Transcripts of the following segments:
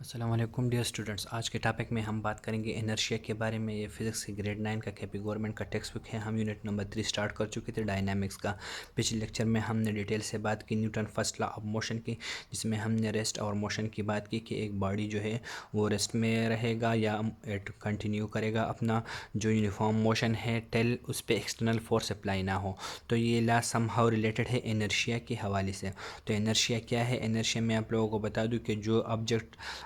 अस्सलाम वालेकुम dear students. आज के टॉपिक में हम बात करेंगे इनर्शिया के बारे में। ये फिज़िक्स की ग्रेड 9 का केपी गवर्नमेंट का टेक्स्ट बुक है। हम यूनिट नंबर 3 स्टार्ट कर चुके थे डायनामिक्स का। पिछले लेक्चर में हमने डिटेल से बात की Newton first law of motion की, जिसमें हमने रेस्ट और मोशन की बात की कि एक बॉडी जो है वो रेस्ट में रहेगा या इट कंटिन्यू करेगा अपना जो यूनिफॉर्म मोशन है टेल उस पर एक्सटर्नल फोर्स अप्लाई ना हो। तो ये लॉ समहाउ रिलेटेड है इनर्शिया के हवाले से। तो इनर्शिया क्या है? इनर्शिया में आप लोगों को बता दूं कि जो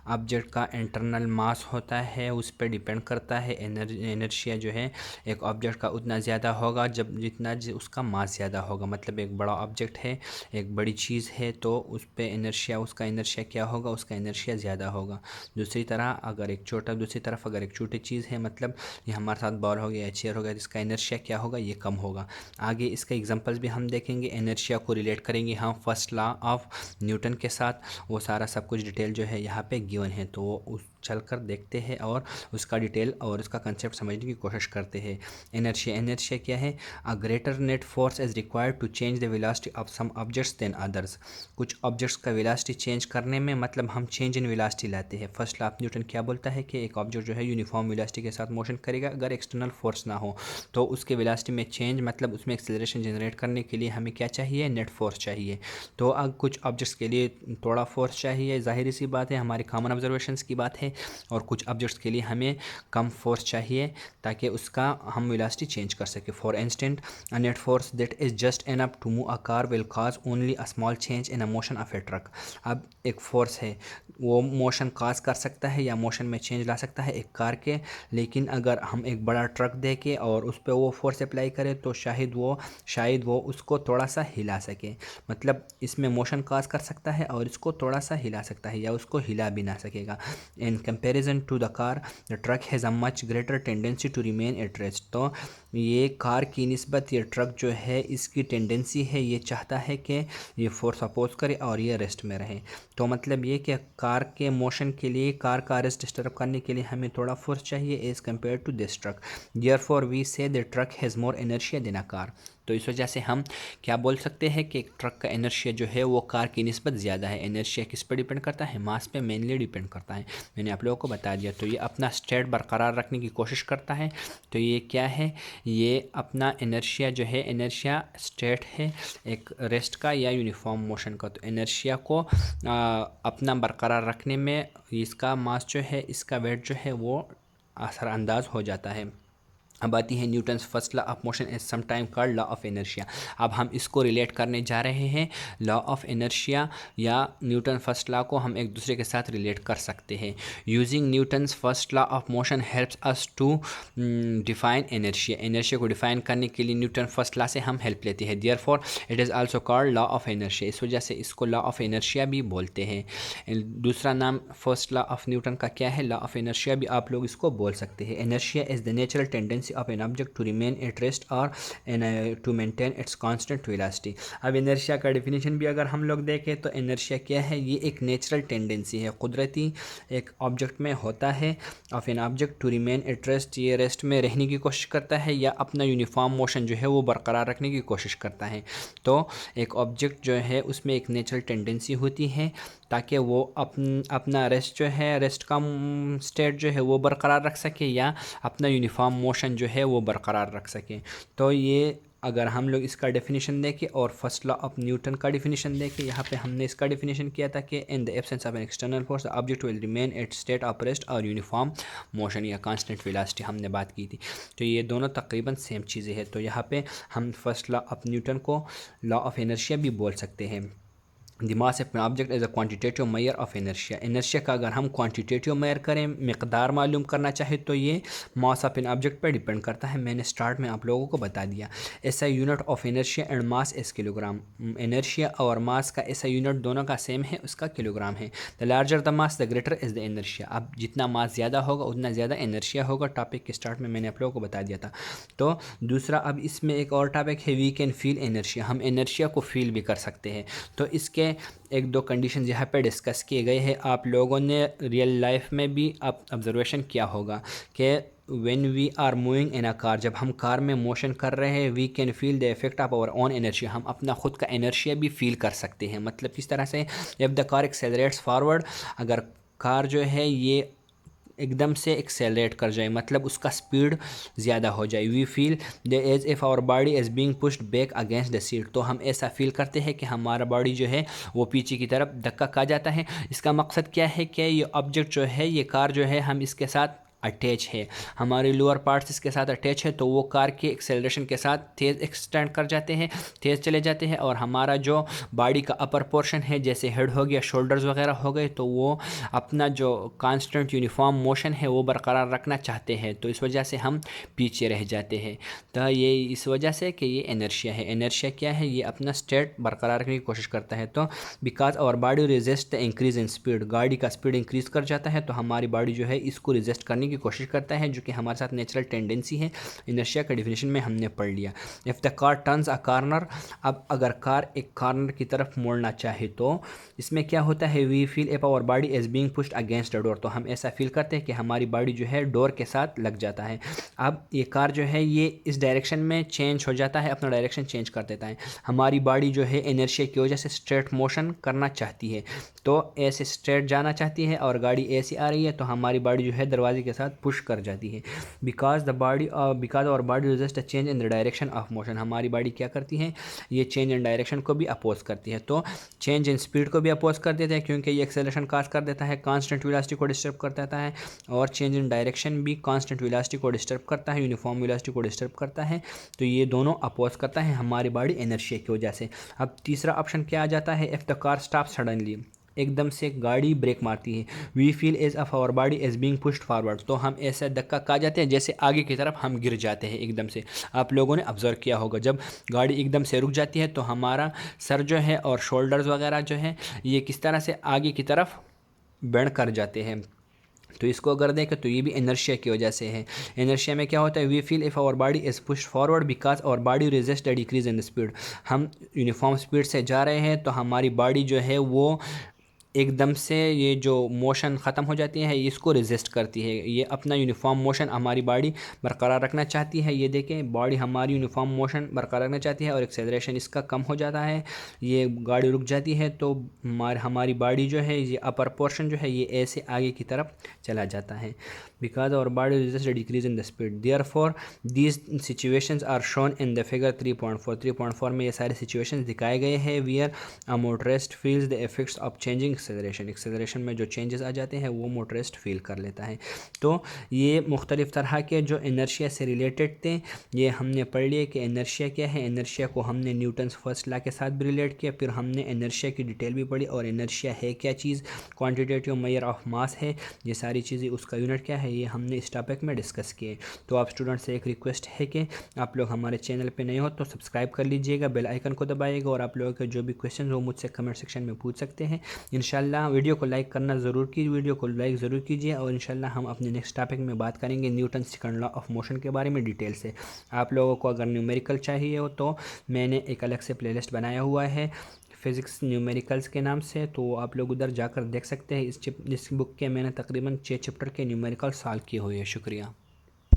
ऑब्जेक्ट का इंटरनल मास होता है उस पर डिपेंड करता है। इनर्शिया जो है एक ऑब्जेक्ट का उतना ज़्यादा होगा जब जितना उसका मास ज़्यादा होगा। मतलब एक बड़ा ऑब्जेक्ट है, एक बड़ी चीज़ है, तो उस पर इनर्शिया उसका इनर्शिया क्या होगा? उसका इनर्शिया ज़्यादा होगा। दूसरी तरफ अगर एक छोटी चीज़ है, मतलब ये हमारे साथ बॉल हो गया या चेयर हो गया, तो इसका इनर्शिया क्या होगा? ये कम होगा। आगे इसका एग्जांपल्स भी हम देखेंगे, इनर्शिया को रिलेट करेंगे हम फर्स्ट लॉ ऑफ न्यूटन के साथ। वो सारा सब कुछ डिटेल जो है यहाँ पे गिवन है, तो वो उस चल कर देखते हैं और उसका डिटेल और उसका कंसेप्ट समझने की कोशिश करते हैं। इनर्शिया क्या है? A greater net force is required to change the velocity of some objects than others. कुछ ऑब्जेक्ट्स का वेलोसिटी चेंज करने में मतलब हम चेंज इन वेलोसिटी लाते हैं। फर्स्ट लॉ ऑफ न्यूटन क्या बोलता है कि एक ऑब्जेक्ट जो है यूनिफॉर्म वेलोसिटी के साथ मोशन करेगा अगर एक्सटर्नल फोर्स ना हो, तो उसके वेलोसिटी में चेंज मतलब उसमें एक्सेलरेशन जनरेट करने के लिए हमें क्या चाहिए? नेट फोर्स चाहिए। तो अब कुछ ऑब्जेक्ट्स के लिए थोड़ा फोर्स चाहिए, जाहिर सी बात है, हमारी कॉमन ऑब्जर्वेशंस की बात है। और कुछ ऑब्जेक्ट्स के लिए हमें कम फोर्स चाहिए ताकि उसका हम वेलोसिटी चेंज कर सके। For instant a net force that is just enough to move a car will cause only a small change in a motion of a truck. अब एक फोर्स है, वो मोशन कॉज कर सकता है या मोशन में चेंज ला सकता है एक कार के, लेकिन अगर हम एक बड़ा ट्रक दे के और उस पर वो फोर्स अप्लाई करें तो शायद वो उसको थोड़ा सा हिला सके। मतलब इसमें मोशन कॉज कर सकता है और इसको थोड़ा सा हिला सकता है या उसको हिला भी ना सकेगा। In comparison to the car the truck has a much greater tendency to remain at rest. तो ये कार की निस्बत ये ट्रक जो है इसकी टेंडेंसी है, ये चाहता है कि ये फोर्स अपोज करे और ये रेस्ट में रहे। तो मतलब ये कि कार के मोशन के लिए, कार का रेस्ट डिस्टर्ब करने के लिए हमें थोड़ा फोर्स चाहिए as compare to this truck. Therefore we say the truck has more inertia than a car. तो इस वजह से हम क्या बोल सकते हैं कि एक ट्रक का इनर्शिया जो है वो कार की निस्बत ज़्यादा है। इनर्शिया किस पर डिपेंड करता है? मास पे मेनली डिपेंड करता है। मैंने आप लोगों को बता दिया। तो ये अपना स्टेट बरकरार रखने की कोशिश करता है। तो ये क्या है? ये अपना इनर्शिया जो है, इनर्शिया स्टेट है एक रेस्ट का या यूनिफॉर्म मोशन का। तो इनर्शिया को अपना बरकरार रखने में इसका मास जो है, इसका वेट जो है वो असरअंदाज हो जाता है। अब आती है Newton's first law of motion is sometime called law of inertia. अब हम इसको रिलेट करने जा रहे हैं। लॉ ऑफ इनर्शिया या न्यूटन फर्स्ट लॉ को हम एक दूसरे के साथ रिलेट कर सकते हैं। Using Newton's first law of motion helps us to define inertia. Inertia को डिफाइन करने के लिए न्यूटन फर्स्ट लॉ से हम हेल्प लेते हैं। Therefore it is also called law of inertia. इस वजह से इसको लॉ ऑफ इनर्शिया भी बोलते हैं। दूसरा नाम फर्स्ट लॉ ऑफ न्यूटन का क्या है? लॉ ऑफ इनर्शिया भी आप लोग इसको बोल सकते हैं। Inertia is the natural tendency of an object to remain at rest और to maintain its constant velocity. अब इनर्शिया का डेफिनेशन भी अगर हम लोग देखें तो इनर्शिया क्या है? ये एक नेचुरल टेंडेंसी है, कुदरती एक ऑब्जेक्ट में होता है of an object to remain at rest. ये रेस्ट में रहने की कोशिश करता है या अपना यूनिफॉर्म मोशन जो है वो बरकरार रखने की कोशिश करता है। तो एक ऑब्जेक्ट जो है उसमें एक नेचुरल टेंडेंसी होती है ताकि वो अपना रेस्ट जो है, रेस्ट का स्टेट जो है वो बरकरार रख सके या अपना यूनिफॉर्म मोशन जो है वो बरकरार रख सके। तो ये अगर हम लोग इसका डेफिनेशन देखें और फर्स्ट लॉ ऑफ न्यूटन का डेफिनेशन देखें, यहाँ पे हमने इसका डेफिनेशन किया था कि in the absence of an external force the object will remain at state of rest और यूनिफॉर्म मोशन या कांस्टेंट वेलोसिटी हमने बात की थी। तो ये दोनों तकरीबन सेम चीज़ें हैं। तो यहाँ पे हम फर्स्ट लॉ ऑफ न्यूटन को लॉ ऑफ इनर्शिया भी बोल सकते हैं। The mass of object is a quantitative measure of inertia. Inertia का अगर हम क्वांटिटेटिव मेजर करें, मिकदार मालूम करना चाहे, तो ये मास ऑफ एन ऑब्जेक्ट पर डिपेंड करता है। मैंने स्टार्ट में आप लोगों को बता दिया। ऐसा unit of inertia and mass is kilogram. Inertia और मास का ऐसा यूनिट दोनों का सेम है, उसका किलोग्राम है। The larger the mass the greater is the inertia. अब जितना मास ज़्यादा होगा उतना ज़्यादा इनर्शिया होगा। टॉपिक के स्टार्ट में मैंने आप लोगों को बता दिया था। तो दूसरा, अब इसमें एक और टॉपिक है, वी कैन फील इनर्शिया। हम इनर्शिया को फील भी कर सकते हैं। तो इसके एक दो कंडीशन यहाँ पे डिस्कस किए गए हैं। आप लोगों ने रियल लाइफ में भी आप ऑब्जर्वेशन किया होगा कि when we are moving in a car, जब हम कार में मोशन कर रहे हैं, we can feel the effect of our own energy. हम अपना खुद का एनर्शिया भी फील कर सकते हैं। मतलब किस तरह से? जब द कार एक्सेलरेट्स फॉरवर्ड, अगर कार जो है ये एकदम से एक्सेलरेट कर जाए, मतलब उसका स्पीड ज़्यादा हो जाए। We feel the as if our body is being pushed back against the seat, तो हम ऐसा फील करते हैं कि हमारा बॉडी जो है वो पीछे की तरफ धक्का खा जाता है। इसका मकसद क्या है कि ये ऑब्जेक्ट जो है, ये कार जो है, हम इसके साथ अटैच है, हमारे लोअर पार्ट्स इसके साथ अटैच है, तो वो कार के एक्सेलरेशन के साथ तेज़ एक्सटेंड कर जाते हैं, तेज़ चले जाते हैं, और हमारा जो बॉडी का अपर पोर्शन है, जैसे हेड हो गया, शोल्डर्स वगैरह हो गए, तो वो अपना जो कांस्टेंट यूनिफॉर्म मोशन है वो बरकरार रखना चाहते हैं, तो इस वजह से हम पीछे रह जाते हैं। तो ये इस वजह से कि ये इनर्शिया है। इनर्शिया क्या है? ये अपना स्टेट बरकरार रखने की कोशिश करता है। तो because our body resist the increase in speed, गाड़ी का स्पीड इंक्रीज कर जाता है, तो हमारी बॉडी जो है इसको रेजिस्ट करने की कोशिश करता है, जो कि हमारे साथ नेचुरल टेंडेंसी है। इनर्शिया का डिफिनेशन में हमने पढ़ लिया। If the car turns a corner, अब अगर कार एक कॉर्नर की तरफ मोड़ना चाहे तो इसमें क्या होता है? We feel if our body is being pushed against the door, तो हम ऐसा फील करते हैं कि हमारी बॉडी जो है डोर के साथ लग जाता है। अब ये कार जो है ये इस डायरेक्शन में चेंज हो जाता है, अपना डायरेक्शन चेंज कर देता है। हमारी बॉडी जो है इनर्शिया की वजह से स्ट्रेट मोशन करना चाहती है, तो ऐसे स्ट्रेट जाना चाहती है, और गाड़ी ऐसी आ रही है, तो हमारी बॉडी जो है दरवाजे के साथ पुश कर जाती है। Because our body resist a change in the direction of motion, हमारी बॉडी क्या करती है? ये चेंज इन डायरेक्शन को भी अपोज करती है। तो चेंज इन स्पीड को भी अपोज कर देते हैं, क्योंकि ये एक्सेलरेशन काज कर देता है, कांस्टेंट वेलोसिटी को डिस्टर्ब कर देता है, और चेंज इन डायरेक्शन भी कांस्टेंट वेलोसिटी को डिस्टर्ब करता है, यूनिफॉर्म वेलोसिटी को डिस्टर्ब करता है। तो ये दोनों अपोज करता है हमारी बॉडी इनर्शिया की वजह से। अब तीसरा ऑप्शन क्या आ जाता है? If the car stop suddenly, एकदम से गाड़ी ब्रेक मारती है। We feel as of our body is being pushed forward, तो हम ऐसा धक्का खा जाते हैं जैसे आगे की तरफ हम गिर जाते हैं एकदम से। आप लोगों ने ऑब्जर्व किया होगा, जब गाड़ी एकदम से रुक जाती है तो हमारा सर जो है और शोल्डर्स वगैरह जो है ये किस तरह से आगे की तरफ बेंड कर जाते हैं। तो इसको अगर देखें तो ये भी इनर्शिया की वजह से है। इनर्शिया में क्या होता है? We feel if our body is push forward because our body resist the decrease in the speed, हम यूनिफॉर्म स्पीड से जा रहे हैं, तो हमारी बॉडी जो है वो एकदम से ये जो मोशन ख़त्म हो जाती है, इसको रेजिस्ट करती है। ये अपना यूनिफॉर्म मोशन हमारी बॉडी बरकरार रखना चाहती है। ये देखें, बॉडी हमारी यूनिफॉर्म मोशन बरकरार रखना चाहती है, और एक्सेलरेशन इसका कम हो जाता है, ये गाड़ी रुक जाती है, तो हमारी बॉडी जो है, ये अपर पोर्शन जो है, ये ऐसे आगे की तरफ चला जाता है। Because our body resist decrease in the speed, therefore these situations are shown in the figure 3.4। 3.4 में ये सारे सिचुएशंस दिखाए गए हैं। Where a motorist feels the effects of changing acceleration, acceleration में जो चेंजेस आ जाते हैं वो मोटरिस्ट फील कर लेता है। तो ये मुख्तलिफ तरह के जो इनर्शिया से रिलेटेड थे, ये हमने पढ़ लिए कि इनर्शिया क्या है। इनर्शिया को हमने न्यूटन्स फर्स्ट लॉ के साथ भी रिलेट किया, फिर हमने इनर्शिया की डिटेल भी पढ़ी, और इनर्शिया है क्या चीज़, क्वांटिटेटिव मेजर ऑफ मास है, ये सारी चीज़ें, उसका यूनिट क्या है, ये हमने इस टॉपिक में डिस्कस किए। तो आप स्टूडेंट से एक रिक्वेस्ट है कि आप लोग हमारे चैनल पे नए हो तो सब्सक्राइब कर लीजिएगा, बेल आइकन को दबाइएगा, और आप लोगों के जो भी क्वेश्चन हो मुझसे कमेंट सेक्शन में पूछ सकते हैं। इंशाल्लाह वीडियो को लाइक करना ज़रूर कीजिए, वीडियो को लाइक ज़रूर कीजिए, और इंशाल्लाह हम अपने नेक्स्ट टॉपिक में बात करेंगे Newton second law of motion के बारे में डिटेल से। आप लोगों को अगर न्यूमेरिकल चाहिए हो तो मैंने एक अलग से प्लेलिस्ट बनाया हुआ है फिज़िक्स न्यूमेरिकल्स के नाम से, तो आप लोग उधर जाकर देख सकते हैं। इस बुक के मैंने तकरीबन 6 चैप्टर के न्यूमेरिकल सॉल्व किए हुए हैं। शुक्रिया।